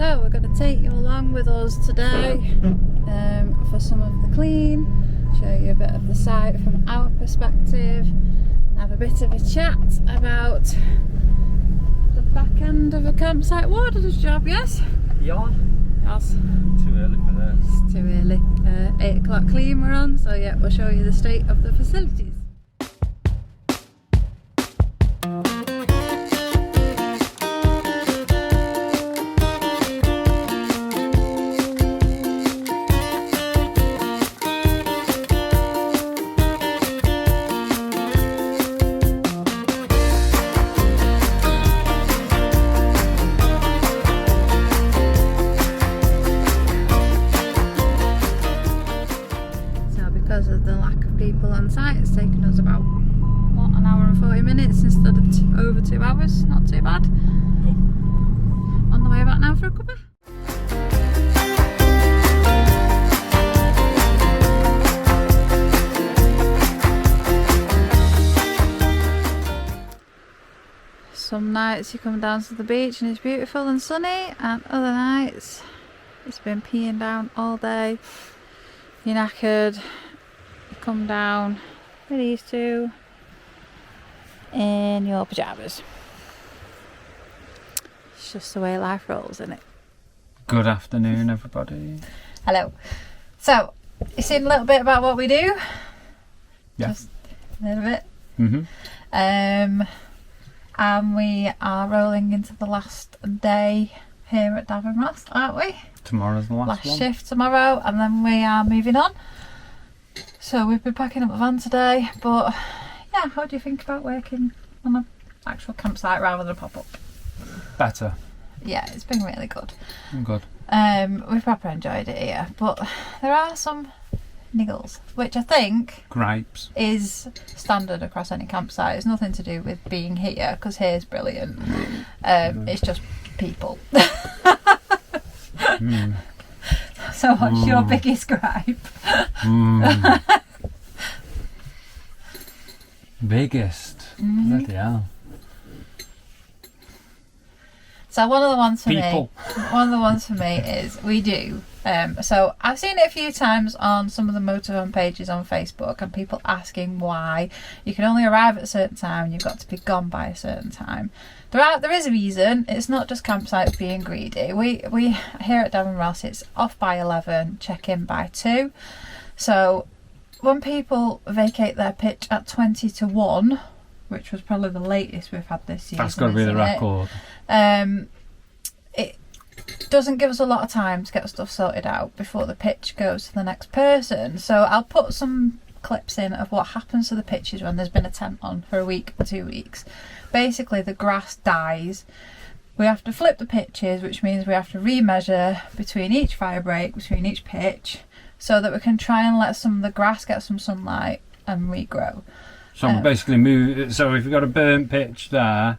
So we're going to take you along with us today for some of the clean, show you a bit of the site from our perspective, have a bit of a chat about the back end of a campsite warden's job, yes? Yeah. Yes. Too early for this. It's too early. 8 o'clock clean we're on, so yeah, we'll show you the state of the facilities. Because of the lack of people on site, it's taken us about, what, an hour and 40 minutes instead of over 2 hours. Not too bad. Nope. On the way back now for a cuppa. Some nights you come down to the beach and it's beautiful and sunny, and other nights it's been peeing down all day. You're knackered. Come down with these two in your pyjamas. It's just the way life rolls, isn't it? Good afternoon, everybody. Hello. So, you've seen a little bit about what we do? Yeah. Just a little bit. Mm-hmm. And we are rolling into the last day here at Davin Ross, aren't we? Tomorrow's the last one. Shift tomorrow, and then we are moving on. So we've been packing up the van today, but yeah, how do you think about working on an actual campsite rather than a pop-up? Better. Yeah, it's been really good. Good. We've proper enjoyed it here, but there are some niggles, which I think Gripes. is standard across any campsite. It's nothing to do with being here, because here's brilliant. It's just people. So what's your biggest gripe? Biggest? Bloody hell. So one of the ones for People. me is we do. So I've seen it a few times on some of the motorhome pages on Facebook, and people asking why you can only arrive at a certain time and you've got to be gone by a certain time. There is a reason. It's not just campsites being greedy. We here at Davin Ross, it's off by 11, check in by 2. So when people vacate their pitch at 20 to 1, which was probably the latest we've had this season. That's got to be the record. It doesn't give us a lot of time to get stuff sorted out before the pitch goes to the next person. So I'll put some clips in of what happens to the pitches when there's been a tent on for a week or 2 weeks. Basically, the grass dies. We have to flip the pitches, which means we have to remeasure between each fire break, between each pitch, so that we can try and let some of the grass get some sunlight and regrow. So basically move. So if you've got a burnt pitch there,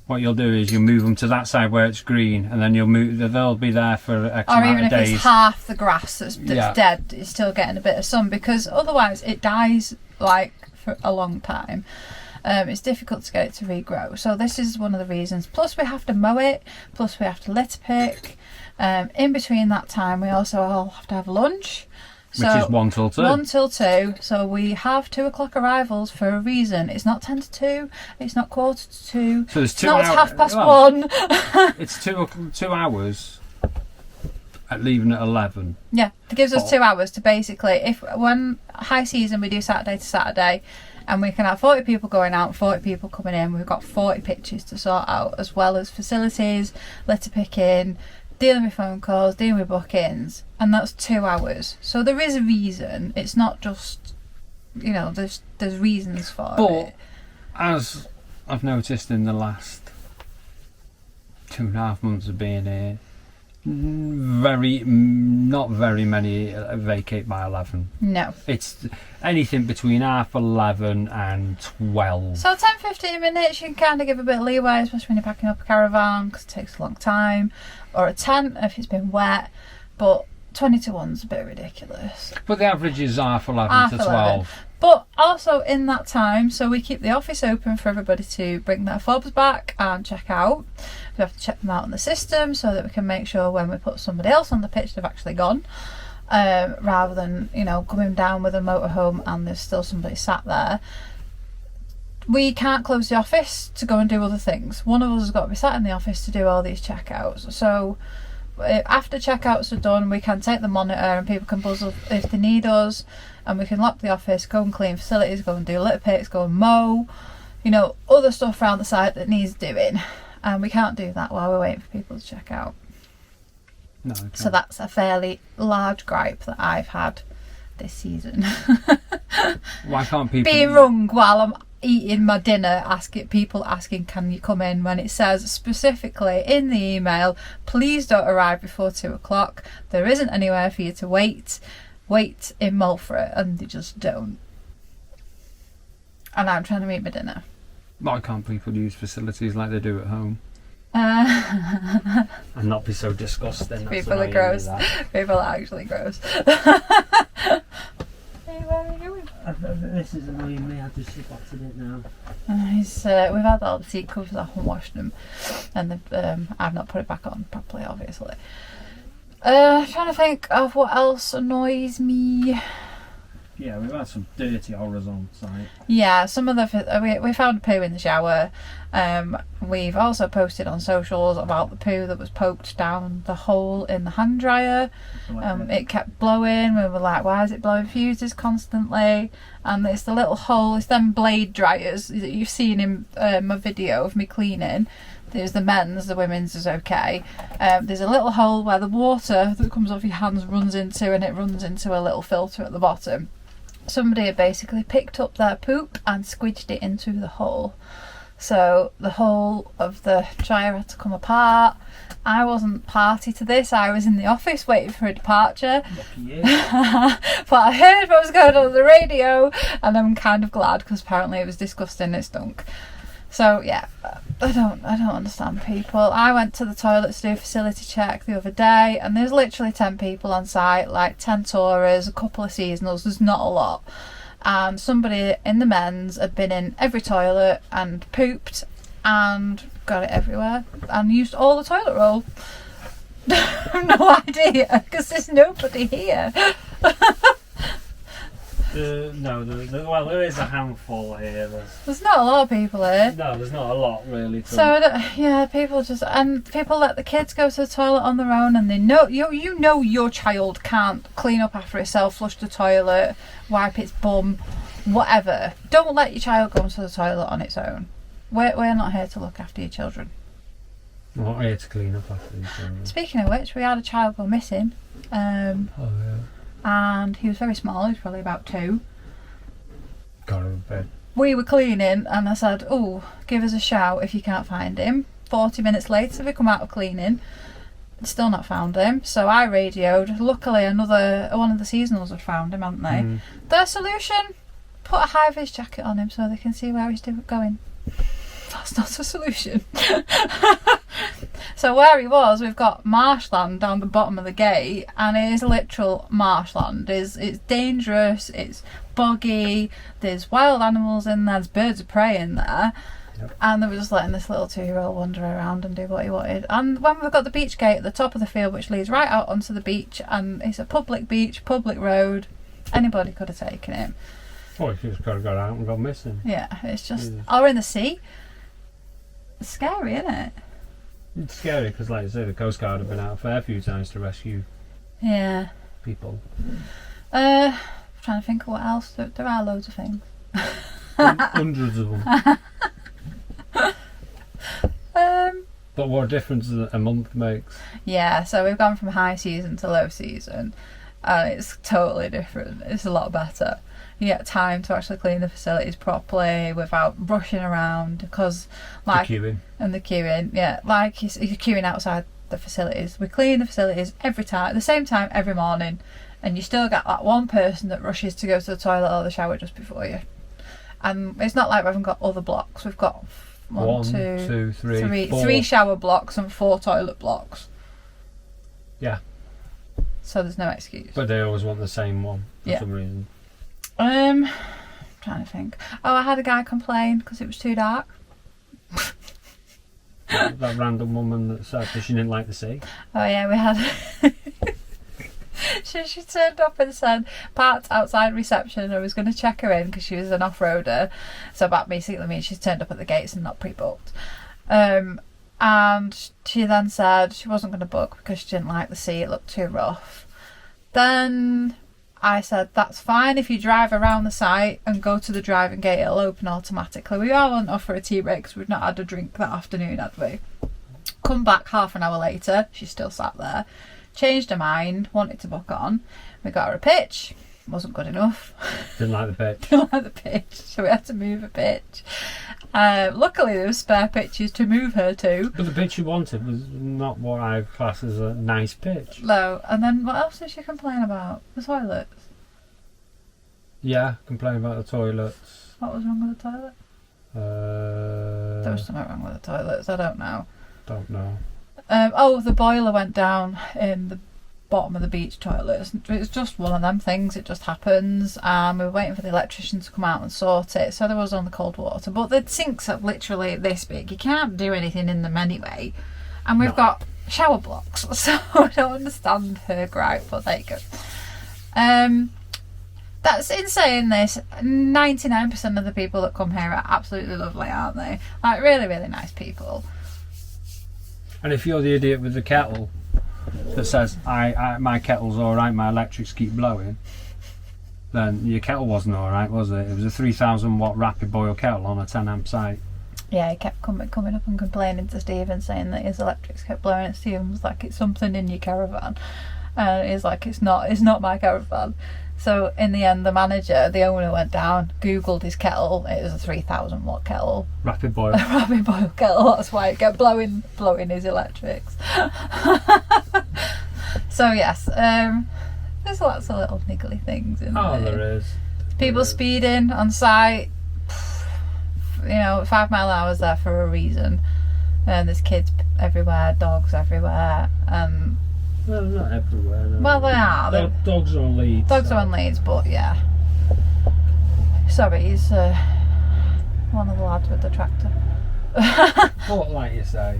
what you'll do is you'll move them to that side where it's green, and then you'll move. They'll be there for X or amount even of if days. it's half the grass that's dead, it's still getting a bit of sun, because otherwise it dies like for a long time. It's difficult to get it to regrow. So this is one of the reasons. Plus we have to mow it. Plus we have to litter pick. In between that time, we also all have to have lunch. Which is 1 till 2. 1 till 2. So we have 2 o'clock arrivals for a reason. It's not 10 to 2. It's not quarter to 2. So there's 2 hours. It's not 1:30. It's 2 hours at leaving at 11. Yeah, it gives us 2 hours to basically, when high season we do Saturday to Saturday, and we can have 40 people going out, 40 people coming in. We've got 40 pitches to sort out, as well as facilities, litter picking, dealing with phone calls, dealing with bookings, and that's 2 hours. So there is a reason. It's not just, there's reasons for it. But as I've noticed in the last 2.5 months of being here, not very many vacate by 11. No. It's anything between 11:30 and 12. So 10-15 minutes, you can kind of give a bit of leeway, especially when you're packing up a caravan, because it takes a long time, or a tent if it's been wet. But 20 to 1's a bit ridiculous. But the average is half 11 to 12. But also in that time, so we keep the office open for everybody to bring their fobs back and check out. We have to check them out on the system so that we can make sure when we put somebody else on the pitch they've actually gone, rather than, you know, coming down with a motorhome and there's still somebody sat there. We can't close the office to go and do other things. One of us has got to be sat in the office to do all these checkouts. So after checkouts are done, we can take the monitor and people can buzz up if they need us, and we can lock the office, go and clean facilities, go and do litter picks, go and mow, you know, other stuff around the site that needs doing. And we can't do that while we're waiting for people to check out. No, okay. So that's a fairly large gripe that I've had this season. Why can't people being rung while I'm eating my dinner, people asking can you come in, when it says specifically in the email, please don't arrive before 2 o'clock, there isn't anywhere for you to wait in Mulford, and they just don't. And I'm trying to eat my dinner. Why can't people use facilities like they do at home? And not be so disgusting. People are gross. People are actually gross. Hey, where are you going? This is annoying me. I've just spotted it now. We've had all the seat covers off and washed them, and I've not put it back on properly, obviously. Trying to think of what else annoys me. Yeah, we've had some dirty horrors on site. Yeah, some of the we found a poo in the shower. We've also posted on socials about the poo that was poked down the hole in the hand dryer. It kept blowing. We were like, why is it blowing fuses constantly? And it's the little hole. It's them blade dryers that you've seen in my video of me cleaning. There's the men's, the women's is okay. There's a little hole where the water that comes off your hands runs into, and it runs into a little filter at the bottom. Somebody had basically picked up their poop and squidged it into the hole. So the whole of the dryer had to come apart. I wasn't party to this. I was in the office waiting for a departure. Lucky you. But I heard what was going on the radio, and I'm kind of glad because apparently it was disgusting. It stunk. So yeah, I don't understand people. I went to the toilet to do a facility check the other day, and there's literally 10 people on site, like 10 tourers, a couple of seasonals. There's not a lot. And somebody in the men's had been in every toilet and pooped and got it everywhere and used all the toilet roll. No idea, because there's nobody here. No, well, there is a handful here. There's not a lot of people here. No, there's not a lot really. So yeah, people let the kids go to the toilet on their own, and they know you know your child can't clean up after itself, flush the toilet, wipe its bum, whatever. Don't let your child go to the toilet on its own. We're not here to look after your children. We're not here to clean up after each other. Speaking of which, we had a child go missing. Oh yeah. And he was very small. He was probably about 2. Got him in bed. We were cleaning, and I said, "Oh, give us a shout if you can't find him." 40 minutes later, we come out of cleaning, still not found him. So I radioed. Luckily, one of the seasonals had found him, hadn't they? Their solution: put a high-vis jacket on him so they can see where he's going. That's not a solution. So where he was, we've got marshland down the bottom of the gate, and it is literal marshland. It's dangerous, it's boggy, there's wild animals in there, there's birds of prey in there. Yep. And they were just letting this little 2-year-old wander around and do what he wanted. And when we've got the beach gate at the top of the field, which leads right out onto the beach, and it's a public beach, public road, anybody could have taken him. Oh, he just could have got out and gone missing. Yeah, it's just... Or in the sea. It's scary, isn't it? It's scary because, like I say, the Coast Guard have been out a fair few times to rescue people. Trying to think of what else. There are loads of things. Hundreds of them. But what a difference a month makes. Yeah, so we've gone from high season to low season, and it's totally different. It's a lot better. You get time to actually clean the facilities properly without rushing around, because like the queuing, yeah, like you're queuing outside the facilities. We clean the facilities every time, at the same time every morning, and you still get that one person that rushes to go to the toilet or the shower just before you. And it's not like we haven't got other blocks. We've got one, two, three, 3 shower blocks and 4 toilet blocks. Yeah. So there's no excuse. But they always want the same one for some reason. trying to think. Oh, I had a guy complain because it was too dark. That random woman that said that she didn't like the sea. Oh yeah, we had. She turned up and said parked outside reception, and I was going to check her in because she was an off-roader. So that basically means she's turned up at the gates and not pre-booked. And she then said she wasn't going to book because she didn't like the sea, it looked too rough. Then I said, that's fine if you drive around the site and go to the driving gate, it'll open automatically. We all went off for a tea break because we've not had a drink that afternoon, had we? Come back half an hour later, she's still sat there. Changed her mind, wanted to book on. We got her a pitch, wasn't good enough. Didn't like the pitch. Didn't like the pitch, so we had to move a pitch. Luckily there were spare pitches to move her to. But the pitch you wanted was not what I class as a nice pitch. No, and then what else did she complain about? The toilets. Yeah, complain about the toilets. What was wrong with the toilet? There was something wrong with the toilets, I don't know. Don't know. The boiler went down in the bottom of the beach toilets. It's just one of them things, it just happens. We were waiting for the electrician to come out and sort it, so there was on the cold water. But the sinks are literally this big, you can't do anything in them anyway. And we've got shower blocks, so I don't understand her gripe, but there you go. That's in saying this, 99% of the people that come here are absolutely lovely, aren't they? Like, really, really nice people. And if you're the idiot with the kettle that says, my kettle's alright, my electrics keep blowing, then your kettle wasn't alright, was it? It was a 3,000 watt rapid boil kettle on a 10 amp site. Yeah, he kept coming up and complaining to Stephen, saying that his electrics kept blowing, and Stephen was like, it's something in your caravan. And he's like, it's not my caravan. So in the end, the manager, the owner, went down, googled his kettle. It was a 3,000 watt kettle. Rapid boil. A rapid boil kettle. That's why it kept blowing his electrics. So yes, there's lots of little niggly things in there. Oh, there is. People speeding on site. 5 mile hours there for a reason. And there's kids everywhere, dogs everywhere, and. Well, not everywhere. No. Well, they are. Dogs are on leads. Dogs are on leads, but yeah. Sorry, he's one of the lads with the tractor. But like you say.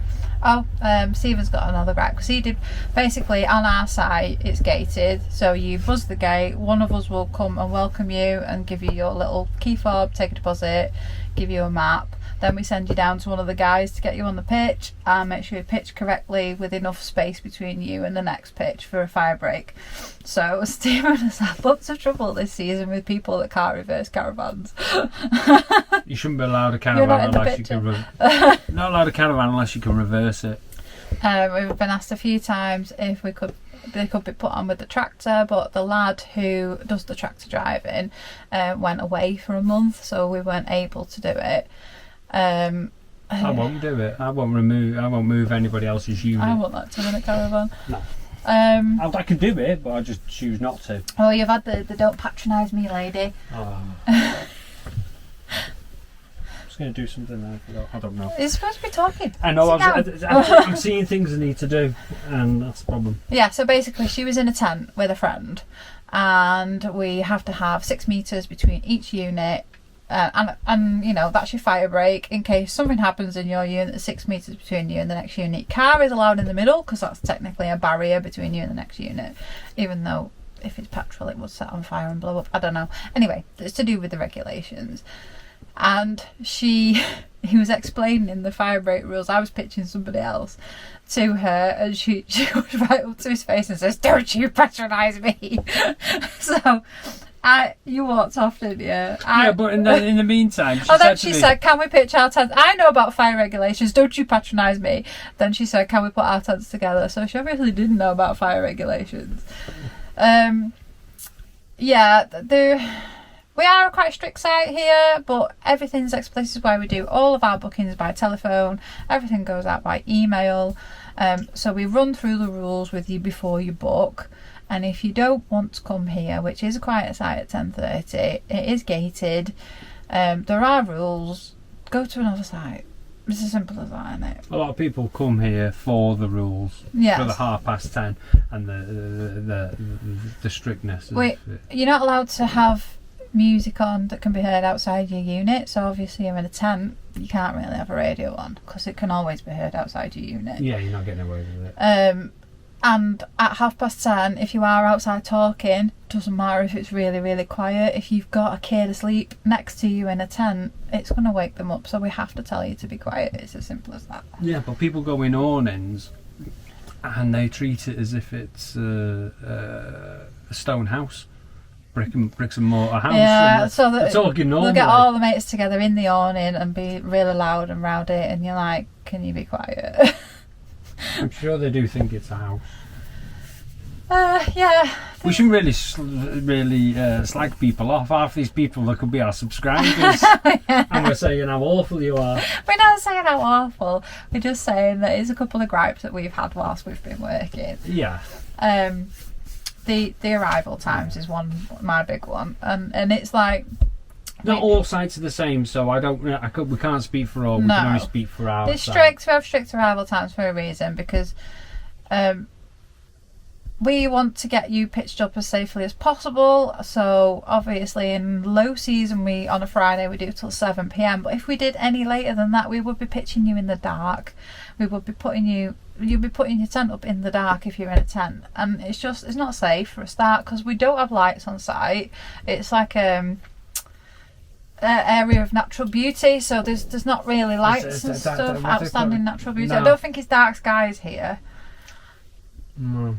Stephen's got another gripe because he did basically on our site. It's gated, so you buzz the gate. One of us will come and welcome you and give you your little key fob, take a deposit, give you a map. Then we send you down to one of the guys to get you on the pitch and make sure you pitch correctly with enough space between you and the next pitch for a fire break. So Stephen has had lots of trouble this season with people that can't reverse caravans. You shouldn't be allowed a caravan unless you can. Not allowed a caravan unless you can reverse it. We've been asked a few times if they could be put on with the tractor, but the lad who does the tractor driving went away for a month, so we weren't able to do it. I won't do it. I won't move anybody else's unit. I want that to in a caravan. No. I can do it, but I just choose not to. Oh, you've had the don't patronise me lady. Oh. I was going to do something there. I don't know. You're supposed to be talking. I know. I'm seeing things I need to do, and that's the problem. Yeah, so basically she was in a tent with a friend, and we have to have 6 metres between each unit. And that's your fire break in case something happens in your unit. There's 6 metres between you and the next unit. Car is allowed in the middle because that's technically a barrier between you and the next unit, even though if it's petrol it would set on fire and blow up. I don't know. Anyway, it's to do with the regulations. And he was explaining the fire break rules. I was pitching somebody else to her, and she goes right up to his face and says, "Don't you patronise me." So you walked off, didn't you? Yeah, but in the meantime, she said, "Can we pitch our tents? I know about fire regulations. Don't you patronise me." Then she said, "Can we put our tents together?" So she obviously didn't know about fire regulations. We are a quite strict site here, but everything's this is why we do all of our bookings by telephone. Everything goes out by email. So we run through the rules with you before you book. And if you don't want to come here, which is a quiet site at 10:30, it is gated. There are rules. Go to another site. It's as simple as that, isn't it? A lot of people come here for the rules, yes. For the 10:30 and the strictness. You're not allowed to have music on that can be heard outside your unit. So obviously you're in a tent, you can't really have a radio on because it can always be heard outside your unit. Yeah, you're not getting away with it. And at 10:30, if you are outside talking, doesn't matter if it's really, really quiet. If you've got a kid asleep next to you in a tent, it's going to wake them up. So we have to tell you to be quiet. It's as simple as that. Yeah, but people go in awnings and they treat it as if it's a stone house. Bricks and mortar house. Yeah, so they're talking normally. They'll get all the mates together in the awning and be really loud and rowdy, and you're like, can you be quiet? I'm sure they do think it's a house. Yeah. We shouldn't really slag people off. Half these people that could be our subscribers. Yeah. And we're saying how awful you are. We're not saying how awful. We're just saying that it's a couple of gripes that we've had whilst we've been working. Yeah. The arrival times is my big one, and it's like not all sites are the same, so we can't speak for all. We can only speak for our. It's strict. We have strict arrival times for a reason, because we want to get you pitched up as safely as possible. So obviously in low season, on a Friday we do till 7 p.m, but if we did any later than that, we would be pitching you in the dark. We would be you'd be putting your tent up in the dark if you're in a tent, and it's not safe for a start, because we don't have lights on site. It's like an area of natural beauty, so there's not really lights and stuff, outstanding natural beauty. No. I don't think it's dark skies here. No.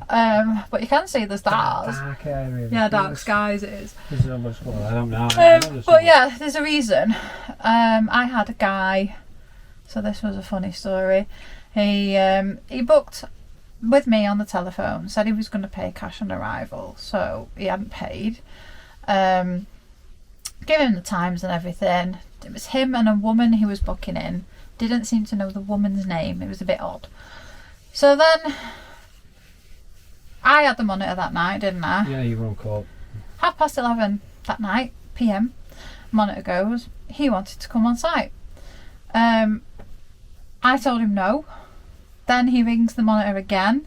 But you can see the stars. Dark area. Yeah, dark skies it is. I don't know. But yeah, there's a reason. I had a guy, so this was a funny story. He booked with me on the telephone, said he was going to pay cash on arrival, so he hadn't paid. Given him the times and everything. It was him and a woman he was booking in. Didn't seem to know the woman's name. It was a bit odd. So then I had the monitor that night, didn't I? Yeah, you were on call. 11:30 that night, PM, monitor goes. He wanted to come on site. I told him no. Then he rings the monitor again.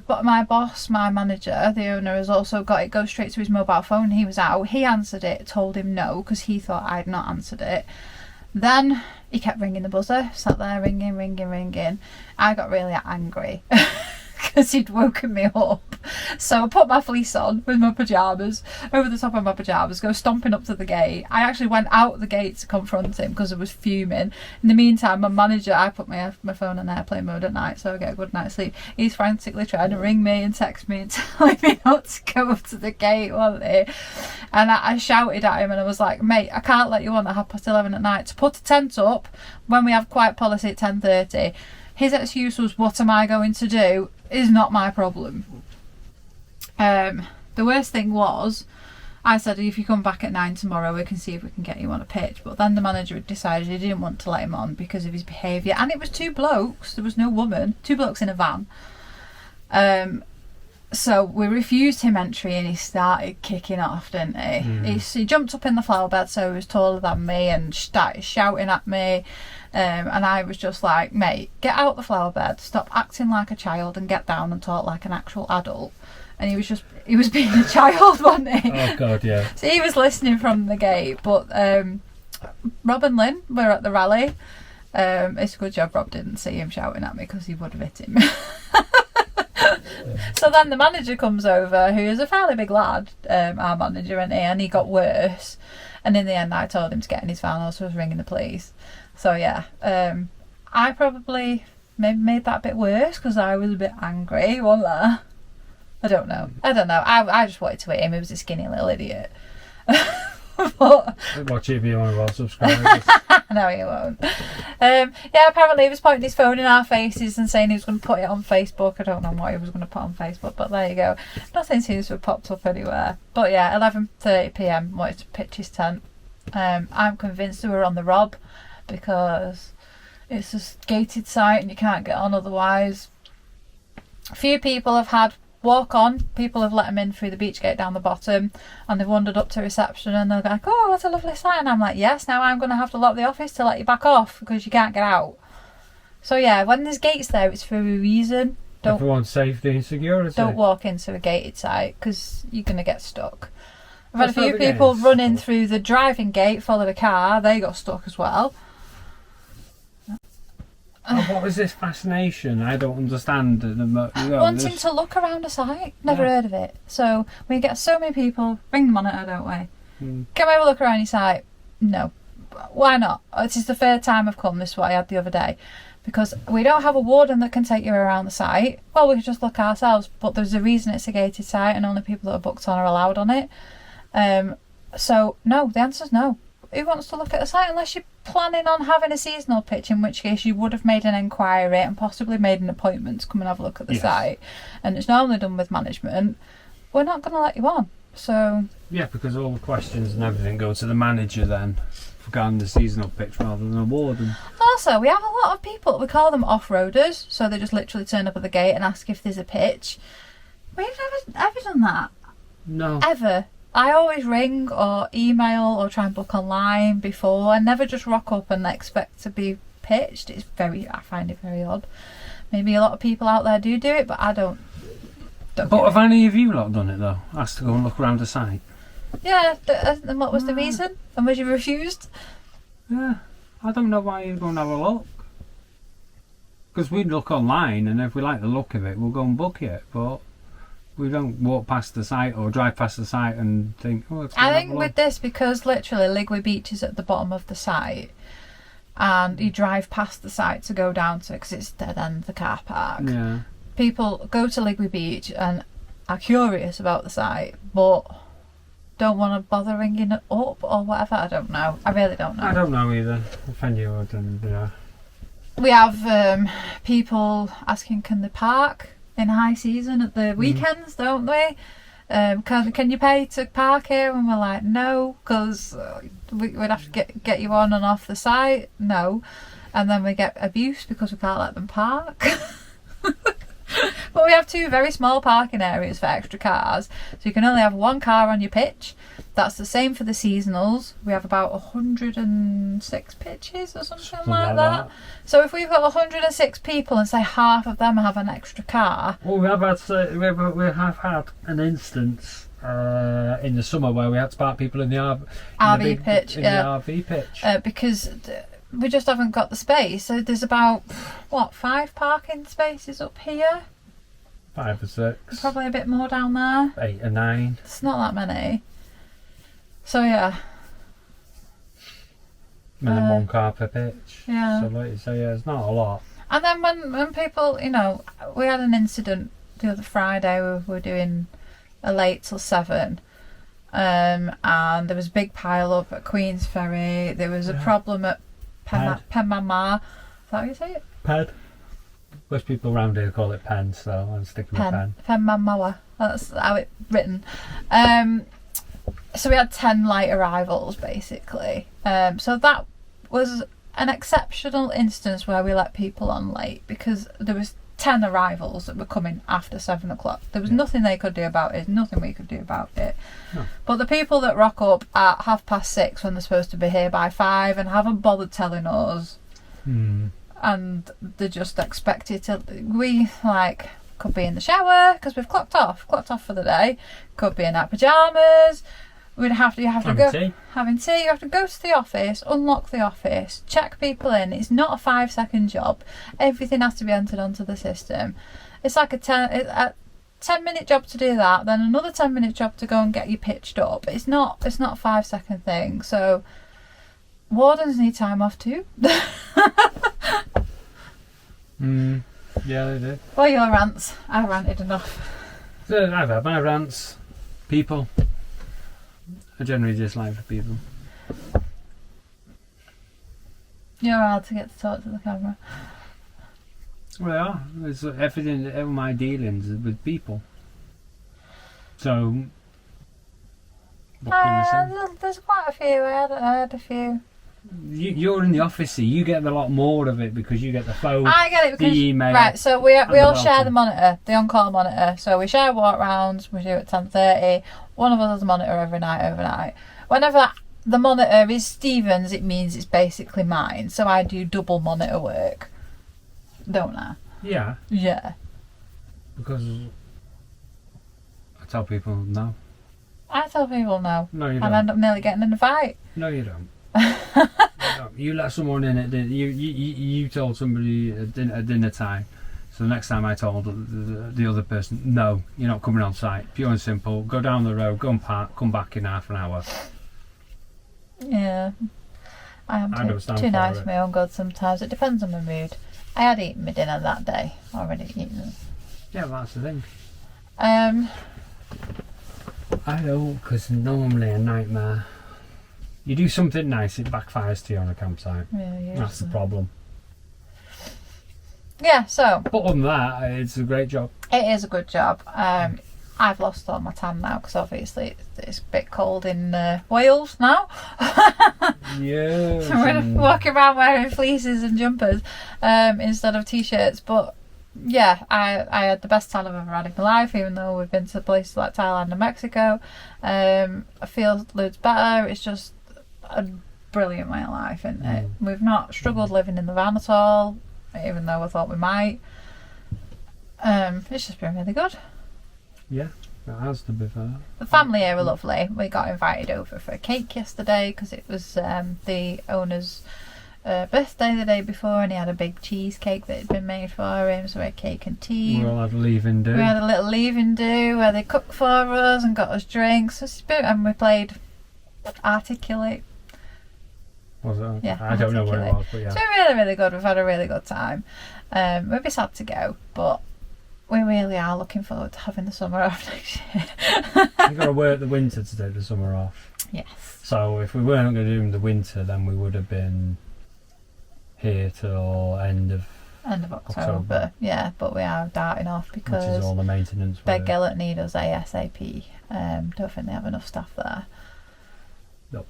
My boss, my manager, the owner, has also got it go straight to his mobile phone. He was out. He answered it, told him no because he thought I'd not answered it. Then he kept ringing the buzzer, sat there ringing. I got really angry because he'd woken me up. So I put my fleece on with my pyjamas, over the top of my pyjamas, go stomping up to the gate. I actually went out the gate to confront him because I was fuming. In the meantime, my manager, I put my phone on airplane mode at night so I get a good night's sleep. He's frantically trying to ring me and text me and telling me not to go up to the gate, wasn't he? And I shouted at him and I was like, mate, I can't let you on at 11:30 at night to put a tent up when we have quiet policy at 10:30. His excuse was, what am I going to do? Is not my problem. The worst thing was, I said, if you come back at 9 tomorrow, we can see if we can get you on a pitch. But then the manager had decided he didn't want to let him on because of his behaviour. And it was two blokes, there was no woman, two blokes in a van. So we refused him entry and he started kicking off, didn't he? He jumped up in the flower bed, so he was taller than me, and started shouting at me. And I was just like, mate, get out the flower bed, stop acting like a child and get down and talk like an actual adult. And he was being a child, wasn't he? Oh God, yeah. So he was listening from the gate. But Rob and Lynn were at the rally. It's a good job Rob didn't see him shouting at me because he would have hit him. So then the manager comes over, who is a fairly big lad, our manager, and he got worse. And in the end, I told him to get in his van, so I was ringing the police. So yeah, I probably maybe made that a bit worse because I was a bit angry, wasn't I? I don't know. I just wanted to hit him. He was a skinny little idiot. But Watch it if you're one of our subscribers. no, he won't. Yeah, apparently he was pointing his phone in our faces and saying he was going to put it on Facebook. I don't know what he was going to put on Facebook, but there you go. Nothing seems to have popped up anywhere. But yeah, 11:30 p.m. wanted to pitch his tent. I'm convinced they were on the rob because it's a gated site and you can't get on otherwise. A few people have had walk on. People have let them in through the beach gate down the bottom, and they've wandered up to reception and they're like, oh, what a lovely site. And I'm like, yes, now I'm going to have to lock the office to let you back off because you can't get out. So yeah, when there's gates there, it's for a reason. Everyone's safety and security. Don't walk into a gated site because you're going to get stuck. I've had a That's few not the people case. running through the driving gate, followed a car, they got stuck as well. Oh, what is this fascination? I don't understand. Wanting to look around a site, never Yeah. heard of it. So we get so many people, bring the monitor, don't we? Hmm. Can we have a look around your site? No. Why not? This is the third time I've come. This is what I had the other day. Because we don't have a warden that can take you around the site. Well, we could just look ourselves, but there's a reason it's a gated site and only people that are booked on are allowed on it. So no, the answer's no. Who wants to look at a site unless you're planning on having a seasonal pitch, in which case you would have made an inquiry and possibly made an appointment to come and have a look at the Yes. site, and it's normally done with management. We're not going to let you on. So Yeah, because all the questions and everything go to the manager then, regarding the seasonal pitch rather than a warden. also, we have a lot of people, we call them off-roaders, so they just literally turn up at the gate and ask if there's a pitch. We've never ever done that. No. Ever. I always ring or email or try and book online before. I never just rock up and expect to be pitched. I find it very odd. Maybe a lot of people out there do it, but I don't But get have it. any of you lot done it though? Asked to go and look around the site? Yeah, and what was the reason? And was you refused? Yeah. I don't know why you'd go and have a look. Because we'd look online and if we like the look of it, we'll go and book it. But we don't walk past the site or drive past the site and think, oh, let's go I and have think a with look. this, because literally Ligwy Beach is at the bottom of the site, and you drive past the site to go down to it because it's dead end the car park. Yeah. People go to Ligwy Beach and are curious about the site, but don't want to bother ringing it up or whatever. I don't know. I really don't know. I don't know either. If I knew, I didn't. Yeah. We have people asking, can they park in high season at the weekends, don't we? Can you pay to park here? And we're like, no, because we'd have to get you on and off the site. No. And then we get abuse because we can't let them park. But we have two very small parking areas for extra cars, so you can only have one car on your pitch. That's the same for the seasonals. We have about 106 pitches or something like that. So if we've got 106 people and say half of them have an extra car, Well, we have had an instance in the summer where we had to park people in the RV pitch, in yeah. the RV pitch. because we just haven't got the space. So there's about 5 parking spaces up here, 5 or 6, probably a bit more down there. 8 or 9. It's not that many. So yeah. And then 1 car per pitch. Yeah. So like you say, yeah, it's not a lot. And then when people, we had an incident the other Friday. We were doing a late till 7, and there was a big pile up at Queen's Ferry. There was a problem at Penmama. Is that how you say it? Ped. Most people around here call it pen, so I'm sticking with pen. Penmamawa. That's how it's written. So we had 10 late arrivals basically. So that was an exceptional instance where we let people on late because there was 10 arrivals that were coming after 7 o'clock. There was nothing they could do about it, nothing we could do about it. No. But the people that rock up at 6:30 when they're supposed to be here by 5 and haven't bothered telling us, and they just expect it to, could be in the shower because we've clocked off for the day, could be in our pyjamas. You have to go having tea. You have to go to the office, unlock the office, check people in. It's not a 5-second job. Everything has to be entered onto the system. It's like a 10-minute job to do that, then another 10-minute job to go and get you pitched up. It's not a 5-second thing. So wardens need time off too. Yeah, they do. Well, your rants. I ranted enough. So I've had my rants. People. I generally dislike for people. You're allowed to get to talk to the camera. Well, they are. It's everything, all my dealings is with people. So, what can I say? There's quite a few. I had a few. You're in the office, so you get a lot more of it because you get the phone, I get it because the email. right. So we and all the share welcome. the monitor, the on-call monitor. So we share walk rounds. We do it at 10:30. One of us has a monitor every night overnight. Whenever the monitor is Stephen's, it means it's basically mine. So I do double monitor work, don't I? Yeah, Yeah. because I tell people no. I tell people no. No, you And don't. I end up nearly getting in a fight. No, you don't. You don't. You let someone in at dinner. You told somebody at dinner time. So the next time I told the other person, no, you're not coming on site. Pure and simple. Go down the road, go and park, come back in half an hour. Yeah. I am I don't too stand for nice it. for my own good sometimes. It depends on my mood. I had eaten my dinner that day. Already eaten. Yeah, well, that's the thing. Um, I don't, because normally a nightmare. You do something nice, it backfires to you on a campsite. yeah, That's the problem. Yeah, so But other than that, it's a great job. it is a good job. I've lost all my tan now because obviously it's a bit cold in Wales now. Yeah. So we're walking around wearing fleeces and jumpers instead of t-shirts. But yeah, I had the best tan I've ever had in my life, even though we've been to places like Thailand and Mexico. I feel loads better. It's just a brilliant way of life, isn't it? We've not struggled living in the van at all, even though I thought we might. It's just been really good. Yeah, it has to be fair. The family here are lovely. We got invited over for a cake yesterday because it was the owner's birthday the day before, and he had a big cheesecake that had been made for him. So we had cake and tea. We all had leaving do. We had a little leaving do where they cooked for us and got us drinks. And we played Articulate. Was it? Yeah, I don't know what it Articulate. was, but yeah. So really, really good. We've had a really good time. We'd be sad to go, but we really are looking forward to having the summer off next year. You've got to work the winter to take the summer off. Yes. So if we weren't going to do the winter, then we would have been here till end of October. Yeah, but we are darting off which is because all the maintenance Bed work. Gellert need us ASAP. Don't think they have enough staff there. Nope.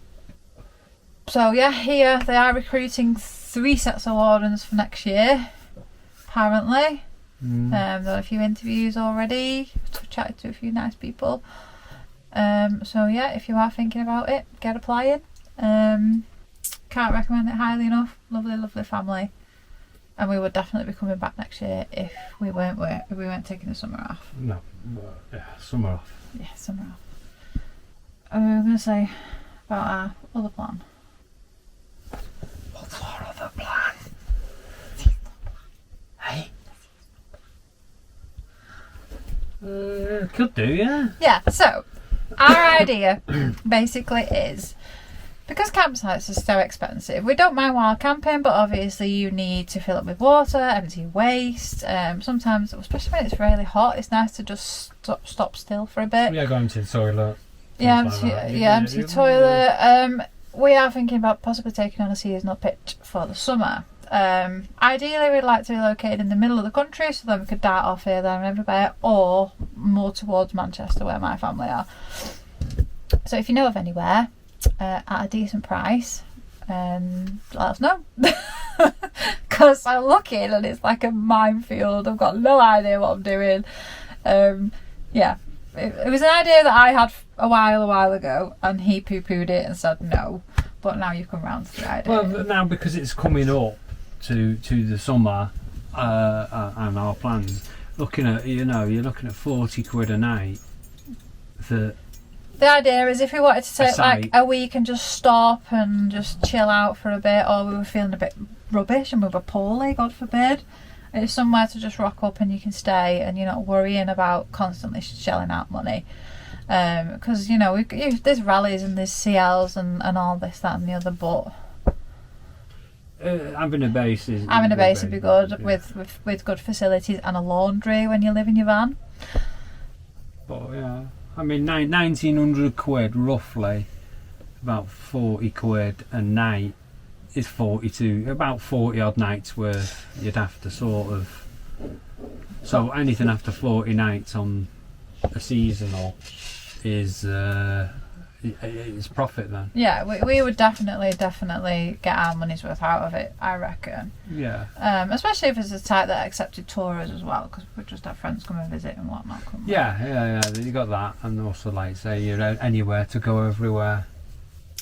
So yeah, here they are recruiting 3 sets of wardens for next year, apparently. Done a few interviews already, chatted to a few nice people. So yeah, if you are thinking about it, get applying. Can't recommend it highly enough. Lovely, lovely family, and we would definitely be coming back next year if we weren't taking the summer off. No, yeah, summer off. Yeah, summer off. We were going to say about our other plan. What's our other plan? Hey? Could do, yeah. Yeah, so our idea basically is, because campsites are so expensive, we don't mind wild camping, but obviously you need to fill up with water, empty waste. Sometimes, especially when it's really hot, it's nice to just stop still for a bit. Yeah, going to the toilet. Yeah, things like that. empty toilet. We are thinking about possibly taking on a seasonal pitch for the summer. Ideally, we'd like to be located in the middle of the country, so then we could dart off here, there, and everywhere, or more towards Manchester, where my family are. So, if you know of anywhere at a decent price, let us know. Because I'm looking and it's like a minefield. I've got no idea what I'm doing. Yeah, it was an idea that I had a while ago, and he poo-pooed it and said no. But now you've come round to the idea. Well, now because it's coming up to the summer and our plans, looking at, you're looking at 40 quid a night. The idea is if we wanted to take site. like a week and just stop and just chill out for a bit, or we were feeling a bit rubbish and we were poorly, God forbid, it's somewhere to just rock up and you can stay and you're not worrying about constantly shelling out money. Because there's rallies and there's CLs and all this, that and the other, but having a base would be good, yeah. with good facilities and a laundry when you live in your van. But yeah, I mean 1900 quid roughly, about 40 quid a night is 42, about 40 odd nights worth you'd have to sort of, so anything after 40 nights on a seasonal is profit then. Yeah, we would definitely get our money's worth out of it, I reckon. Yeah. Especially if it's a type that accepted tourists as well, because we just have friends come and visit and whatnot. Yeah, you got that, and also like say you're anywhere to go everywhere.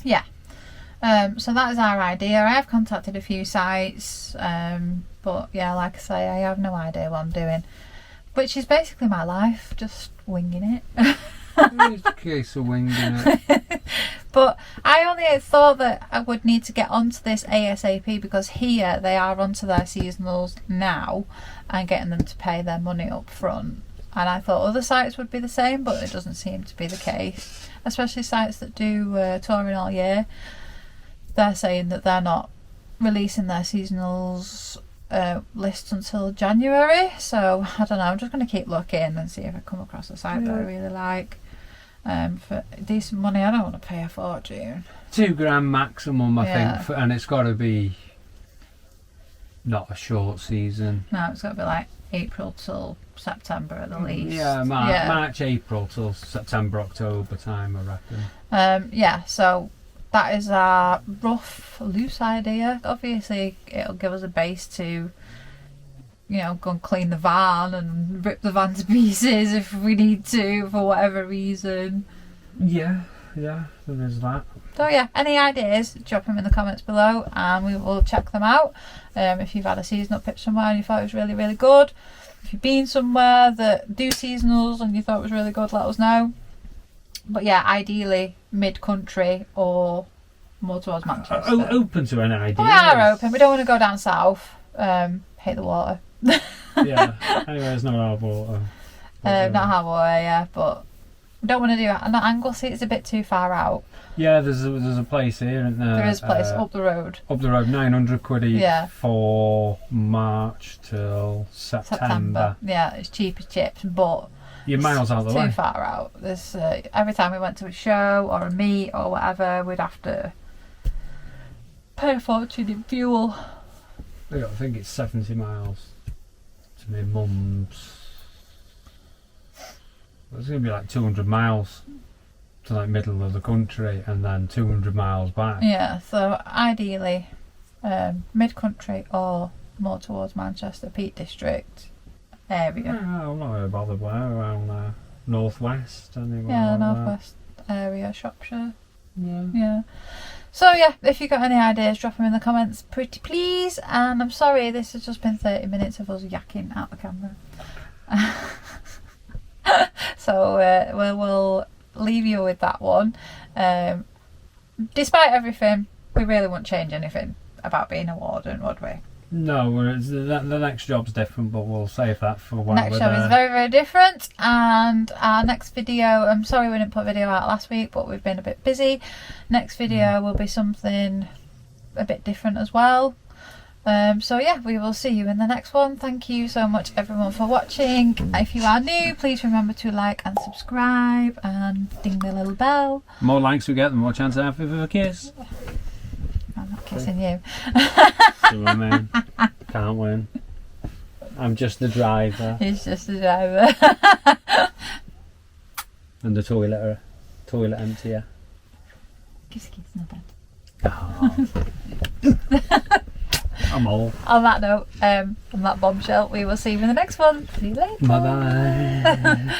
Yeah. So that is our idea. I have contacted a few sites, but yeah, like I say, I have no idea what I'm doing, which is basically my life, just winging it. It's a case of winging it. But I only thought that I would need to get onto this ASAP because here they are onto their seasonals now and getting them to pay their money up front. And I thought other sites would be the same, but it doesn't seem to be the case. Especially sites that do touring all year. They're saying that they're not releasing their seasonals lists until January. So I don't know, I'm just going to keep looking and see if I come across a site that I really like. For decent money, I don't want to pay a fortune. £2,000 maximum, I think, and it's got to be not a short season. No, it's got to be like April till September at the least. Yeah, March, April till September, October time, I reckon. Yeah, so that is our rough, loose idea. Obviously, it'll give us a base to, you know, go and clean the van and rip the van to pieces if we need to for whatever reason. Yeah, there is that. So yeah, any ideas, drop them in the comments below and we will check them out. If you've had a seasonal pitch somewhere and you thought it was really, really good. If you've been somewhere that do seasonals and you thought it was really good, let us know. But yeah, ideally mid-country or more towards Manchester. Open to an idea. We are open. We don't want to go down south. Hate the water. Yeah, anyway, it's not hard water. Not hard water, yeah, but we don't want to do it. And Anglesey is a bit too far out. Yeah, there's a place here, isn't there? There is a place up the road. Up the road, 900 quid each Yeah. for March till September. Yeah, it's cheap as chips, but you're miles out of the way. Too far out. There's every time we went to a show or a meet or whatever, we'd have to pay a fortune in fuel. I think it's 70 miles to my mum's. It's going to be like 200 miles to like middle of the country and then 200 miles back. Yeah, so ideally mid-country or more towards Manchester, Peak District area. Yeah, I'm not really bothered where, around northwest. Anywhere Yeah, like northwest area, Shropshire. that. Yeah. So yeah, if you've got any ideas, drop them in the comments, pretty please. And I'm sorry, this has just been 30 minutes of us yakking out the camera. So we'll leave you with that one. Despite everything, we really won't change anything about being a warden, would we? No, the next job's different, but we'll save that for when Next we're job there. is very, very different, and our next video, I'm sorry we didn't put a video out last week, but we've been a bit busy. Next video will be something a bit different as well. So yeah, we will see you in the next one. Thank you so much everyone for watching. If you are new, please remember to like and subscribe and ding the little bell. The more likes we get, the more chance I have of a kiss. I'm not kissing you. See what I mean? Can't win. I'm just the driver. He's just a driver. And the toilet emptier. Kiss, kiss, no bad. Oh. I'm all. On that note, on that bombshell, we will see you in the next one. See you later. Bye bye.